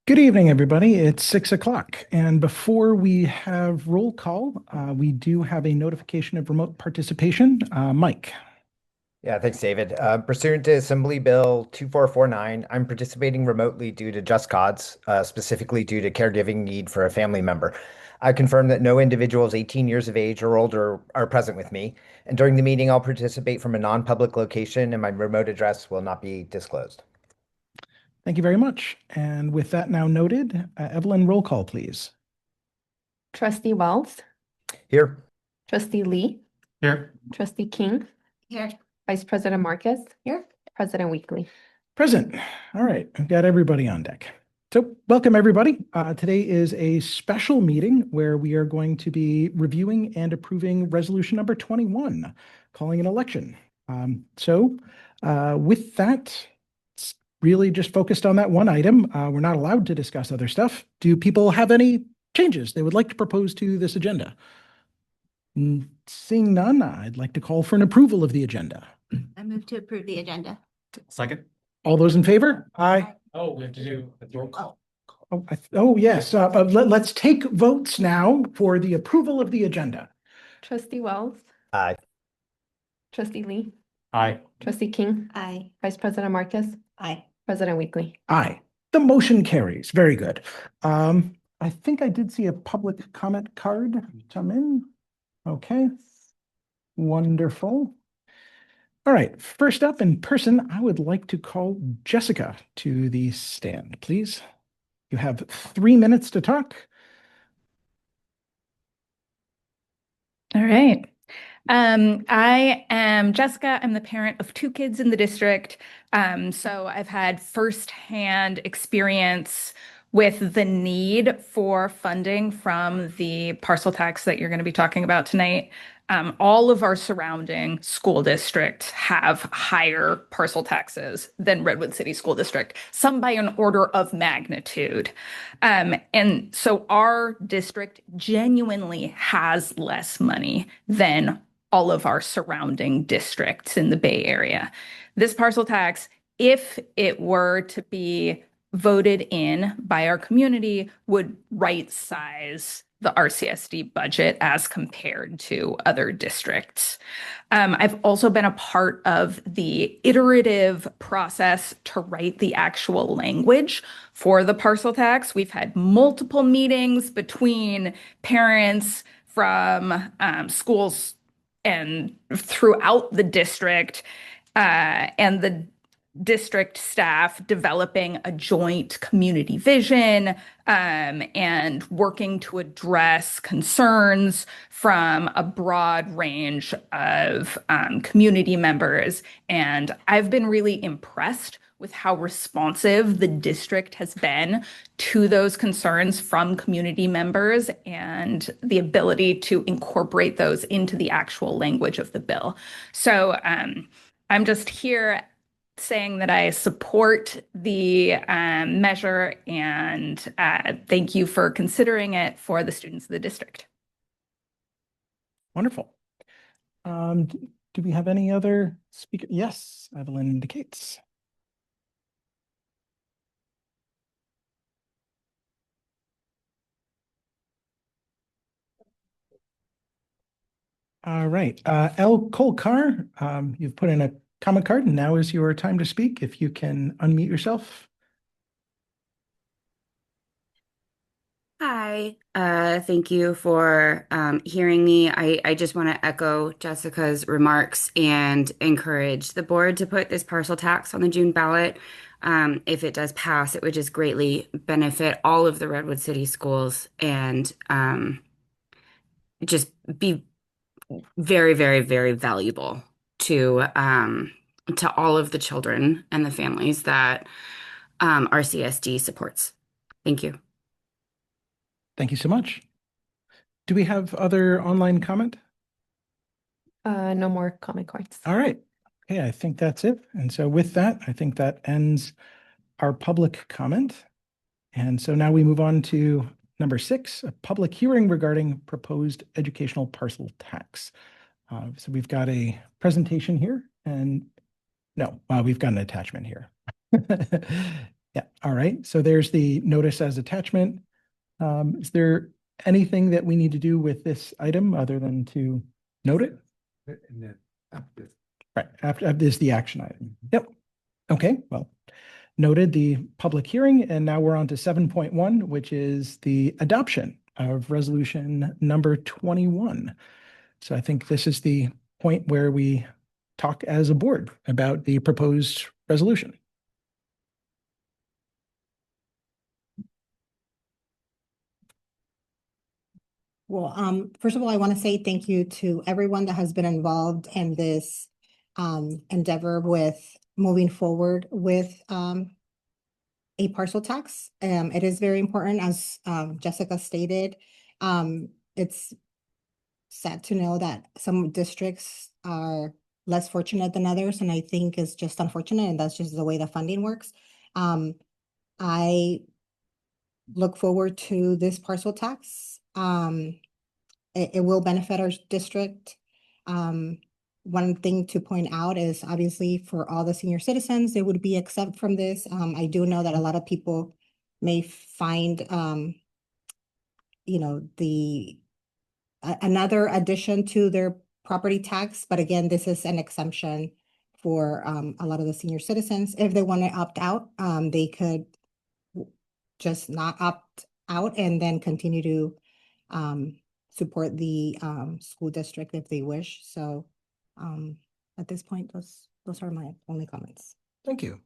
Good evening, everybody. It's 6 o'clock. And before we have roll call, we do have a notification of remote participation. Mike. Yeah, thanks, David. Pursuant to Assembly Bill 2449, I'm participating remotely due to just cause, specifically due to caregiving need for a family member. I confirm that no individuals 18 years of age or older are present with me, and during the meeting, I'll participate from a non-public location, and my remote address will not be disclosed. Thank you very much. And with that now noted, Evelyn, roll call, please. Trustee Wells, Here. Trustee Lee, Here. Trustee King, Here. Vice President Marcus, here, President Weekly. Present. All right. I've got everybody on deck. So welcome, everybody. Today is a special meeting where we are going to be reviewing and approving resolution number 21, calling an election. With that, it's really just focused on that one item. We're not allowed to discuss other stuff. Do people have any changes they would like to propose to this agenda? Seeing none, I'd like to call for an approval of the agenda. I move to approve the agenda. Second. All those in favor? Aye. Oh, we have to do a roll call. Oh, yes. Let's take votes now for the approval of the agenda. Trustee Wells, Aye. Trustee Lee, Aye. Trustee King, Aye. Vice President Marcus, Aye. President Weekly. Aye. The motion carries. Very good. I think I did see a public comment card come in. Okay. Wonderful. All right. First up in person, I would like to call Jessica to the stand, please. You have 3 minutes to talk. All right. I am Jessica. I'm the parent of 2 kids in the district. So I've had firsthand experience with the need for funding from the parcel tax that you're going to be talking about tonight. All of our surrounding school districts have higher parcel taxes than Redwood City School District, some by an order of magnitude. And so our district genuinely has less money than all of our surrounding districts in the Bay Area. This parcel tax, if it were to be voted in by our community, would right size the RCSD budget as compared to other districts. I've also been a part of the iterative process to write the actual language for the parcel tax. We've had multiple meetings between parents from schools and throughout the district and the district staff developing a joint community vision and working to address concerns from a broad range of community members. And I've been really impressed with how responsive the district has been to those concerns from community members and the ability to incorporate those into the actual language of the bill. So I'm just here saying that I support the measure and thank you for considering it for the students of the district. Wonderful. Do we have any other speaker? Yes, Evelyn indicates. All right. L. Kolkar, you've put in a comment card, and now is your time to speak. If you can unmute yourself. Hi, thank you for hearing me. I just want to echo Jessica's remarks and encourage the board to put this parcel tax on the June ballot. If it does pass, it would just greatly benefit all of the Redwood City schools and just be very, very, very valuable to all of the children and the families that RCSD supports. Thank you. Thank you so much. Do we have other online comment? No more comment cards. All right. Okay, I think that's it. And so with that, I think that ends our public comment. And so now we move on to number 6, a public hearing regarding proposed educational parcel tax. So we've got a presentation here, and no, we've got an attachment here. Yeah, all right. So there's the notice as attachment. Is there anything that we need to do with this item other than to note it? Right, after this, the action item. Yep. Okay, well, noted the public hearing, and now we're on to 7.1, which is the adoption of resolution number 21. So I think this is the point where we talk as a board about the proposed resolution. Well, first of all, I want to say thank you to everyone that has been involved in this endeavor with moving forward with a parcel tax. It is very important, as Jessica stated. It's sad to know that some districts are less fortunate than others, and I think it's just unfortunate, and that's just the way the funding works. I look forward to this parcel tax. It will benefit our district. One thing to point out is obviously for all the senior citizens, they would be exempt from this. I do know that a lot of people may find, another addition to their property tax, but again, this is an exemption for a lot of the senior citizens. If they want to opt out, they could just not opt out and then continue to support the school district if they wish. So at this point, those are my only comments. Thank you.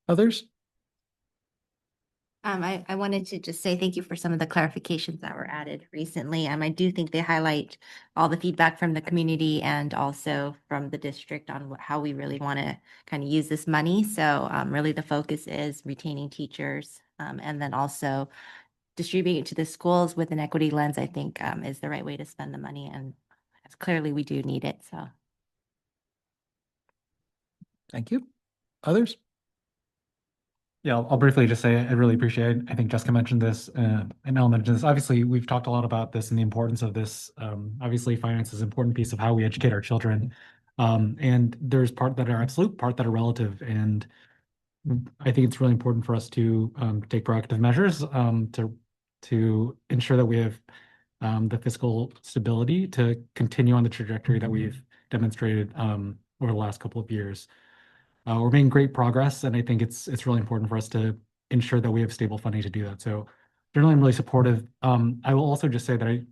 Others? I wanted to just say thank you for some of the clarifications that were added recently. I do think they highlight all the feedback from the community and also from the district on how we really want to kind of use this money. So really the focus is retaining teachers and then also distributing it to the schools with an equity lens, I think is the right way to spend the money. And clearly we do need it. So. Thank you. Others? Yeah, I'll briefly just say I really appreciate it. I think Jessica mentioned this, and Ellen mentioned this. Obviously, we've talked a lot about this and the importance of this. Obviously, finance is an important piece of how we educate our children. And there's part that are absolute, part that are relative. And I think it's really important for us to take proactive measures to ensure that we have the fiscal stability to continue on the trajectory that we've demonstrated over the last couple of years. We're making great progress, and I think it's really important for us to ensure that we have stable funding to do that. So generally, I'm really supportive. I will also just say that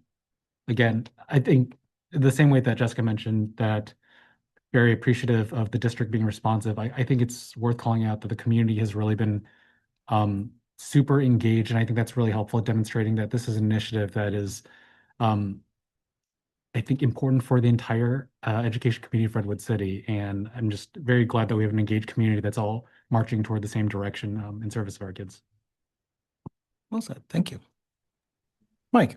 I think the same way that Jessica mentioned that very appreciative of the district being responsive. I think it's worth calling out that the community has really been super engaged, and I think that's really helpful at demonstrating that this is an initiative that is I think important for the entire education community of Redwood City. And I'm just very glad that we have an engaged community that's all marching toward the same direction in service of our kids. Well said. Thank you. Mike.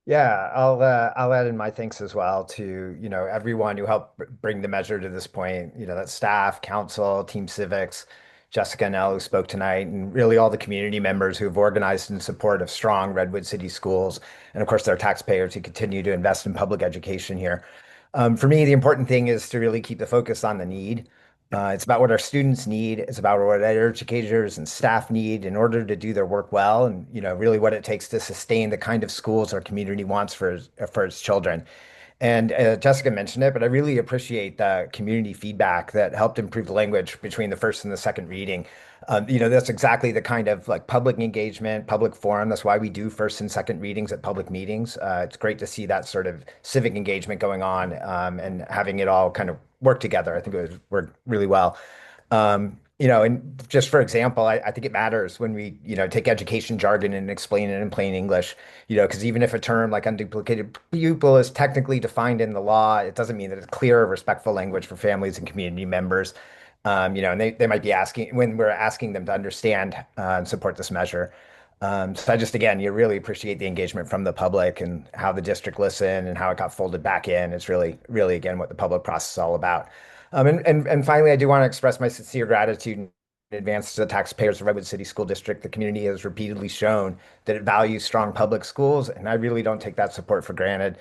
Yeah, I'll add in my thanks as well to, everyone who helped bring the measure to this point, that staff, council, team civics, Jessica and Elle who spoke tonight, and really all the community members who have organized in support of strong Redwood City schools, and of course their taxpayers who continue to invest in public education here. For me, the important thing is to really keep the focus on the need. It's about what our students need. It's about what our educators and staff need in order to do their work well, and really what it takes to sustain the kind of schools our community wants for its children. And Jessica mentioned it, but I really appreciate the community feedback that helped improve the language between the first and the second reading. That's exactly the kind of like public engagement, public forum. That's why we do first and second readings at public meetings. It's great to see that sort of civic engagement going on and having it all kind of work together. I think it worked really well. And just for example, I think it matters when we, take education jargon and explain it in plain English, because even if a term like unduplicated pupil is technically defined in the law, it doesn't mean that it's clear, respectful language for families and community members. And they might be asking when we're asking them to understand and support this measure. So I just, again, you really appreciate the engagement from the public and how the district listened and how it got folded back in. It's really, really, again, what the public process is all about. And finally, I do want to express my sincere gratitude in advance to the taxpayers of Redwood City School District. The community has repeatedly shown that it values strong public schools, and I really don't take that support for granted.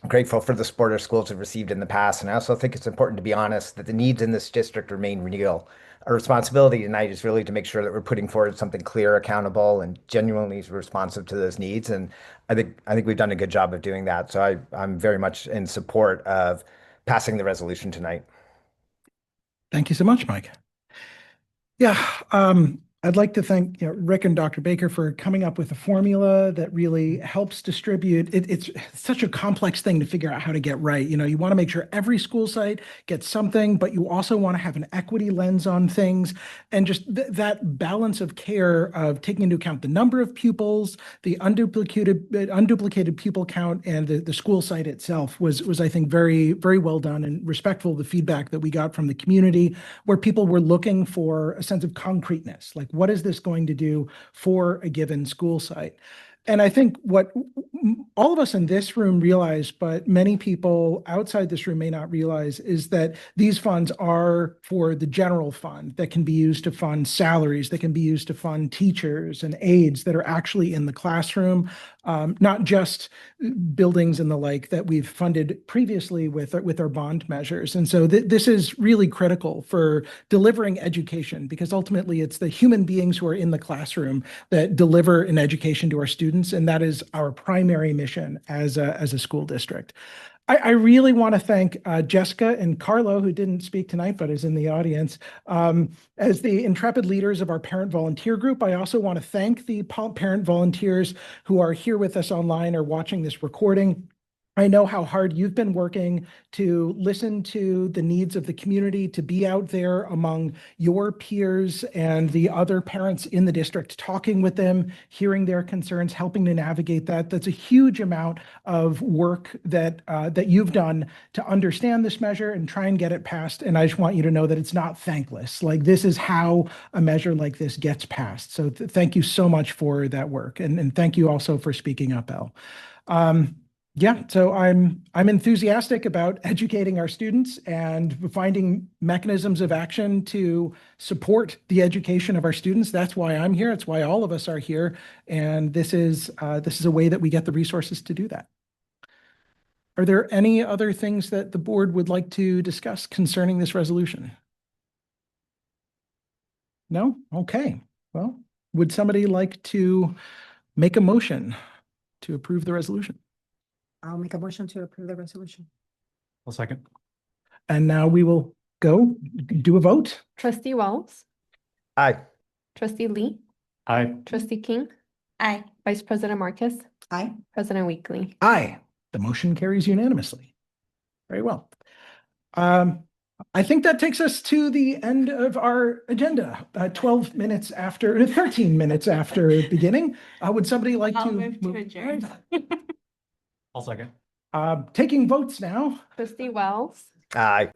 grateful for the support our schools have received in the past. And I also think it's important to be honest that the needs in this district remain real. Our responsibility tonight is really to make sure that we're putting forward something clear, accountable, and genuinely responsive to those needs. And I think we've done a good job of doing that. So I'm very much in support of passing the resolution tonight. Thank you so much, Mike. Yeah, I'd like to thank Rick and Dr. Baker for coming up with a formula that really helps distribute. It's such a complex thing to figure out how to get right. You want to make sure every school site gets something, but you also want to have an equity lens on things, and just that balance of care of taking into account the number of pupils, the unduplicated pupil count, and the school site itself was I think very, very well done and respectful of the feedback that we got from the community, where people were looking for a sense of concreteness, like what is this going to do for a given school site? And I think what all of us in this room realize, but many people outside this room may not realize, is that these funds are for the general fund that can be used to fund salaries, that can be used to fund teachers and aides that are actually in the classroom, not just buildings and the like that we've funded previously with our bond measures. And so this is really critical for delivering education, because ultimately it's the human beings who are in the classroom that deliver an education to our students, and that is our primary mission as a school district. I really want to thank Jessica and Carlo, who didn't speak tonight but is in the audience, as the intrepid leaders of our parent volunteer group. I also want to thank the parent volunteers who are here with us online or watching this recording. I know how hard you've been working to listen to the needs of the community, to be out there among your peers and the other parents in the district, talking with them, hearing their concerns, helping to navigate that. That's a huge amount of work that you've done to understand this measure and try and get it passed. And I just want you to know that it's not thankless. Like, this is how a measure like this gets passed. So thank you so much for that work. And thank you also for speaking up, Elle. Yeah, so I'm enthusiastic about educating our students and finding mechanisms of action to support the education of our students. That's why I'm here. It's why all of us are here. And this is a way that we get the resources to do that. Are there any other things that the board would like to discuss concerning this resolution? No? Okay. Well, would somebody like to make a motion to approve the resolution? I'll make a motion to approve the resolution. I'll second. And now we will do a vote. Trustee Wells, Aye. Trustee Lee, Aye. Trustee King, Aye. Vice President Marcus, Aye. President Weekly. Aye. The motion carries unanimously. Very well. I think that takes us to the end of our agenda, 13 minutes after beginning. Would somebody like I'll to move to adjourn. I'll second. Taking votes now. Trustee Wells, Aye.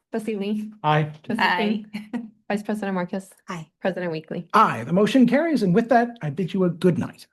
Trustee Lee, Aye. Trustee Aye. King, Vice President Marcus, Aye. President Weekly. Aye. The motion carries. And with that, I bid you a good night.